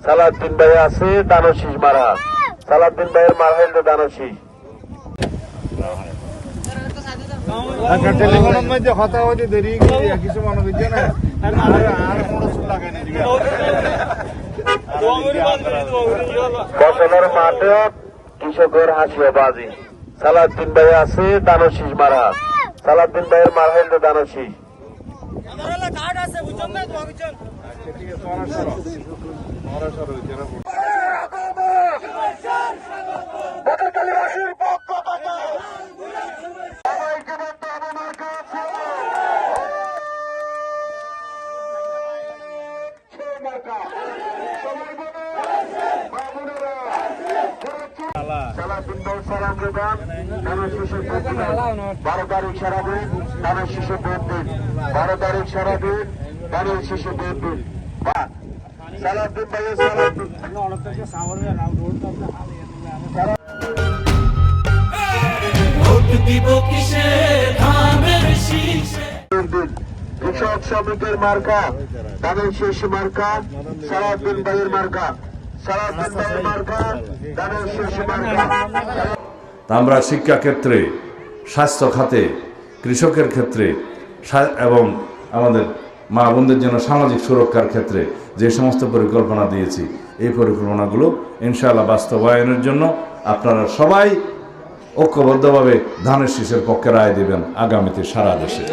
সালাউদ্দিন ভাই আছে দানশীষ মারা। সালাউদ্দিন ভাইয়ের মার হইল দানশীষ। টেলিফোনের মধ্যে কথা হইতে দেরি কিছু মনে করছে না আর কোনো চুল লাগাই না ফসলের মাঠে কৃষকের হাসিয়া বাজি। সালাউদ্দিন ভাই আছে দানশীষ মারা। সালাউদ্দিন ভাইয়ের মার হইল দানশীষ। সালাউদ্দিন ভাই সালাম দেবেন, ধানের শীষে ভোট দিবেন। 12 তারিখ সারা দিন ধানের শীষে ভোট দিন। 12 তারিখ সারা দিন ধানের শীষে ভোট দিন। সালাউদ্দিন ভাইয়ের সালাউদ্দিন কৃষক শ্রমিকের মার্কা ধানের শীষ মার্কা, সালাউদ্দিন ভাইয়ের মার্কা। সালাউদ্দিন ভাইয়ের মার্কা ধানের শীষ মার্কা। আমরা শিক্ষা ক্ষেত্রে, স্বাস্থ্য খাতে, কৃষকের ক্ষেত্রে এবং আমাদের মা বোনদের জন্য সামাজিক সুরক্ষার ক্ষেত্রে যে সমস্ত পরিকল্পনা দিয়েছি, এই পরিকল্পনাগুলো ইনশাআল্লাহ বাস্তবায়নের জন্য আপনারা সবাই ঐক্যবদ্ধভাবে ধানের শীষের পক্ষে রায় দেবেন আগামীতে সারা দেশে।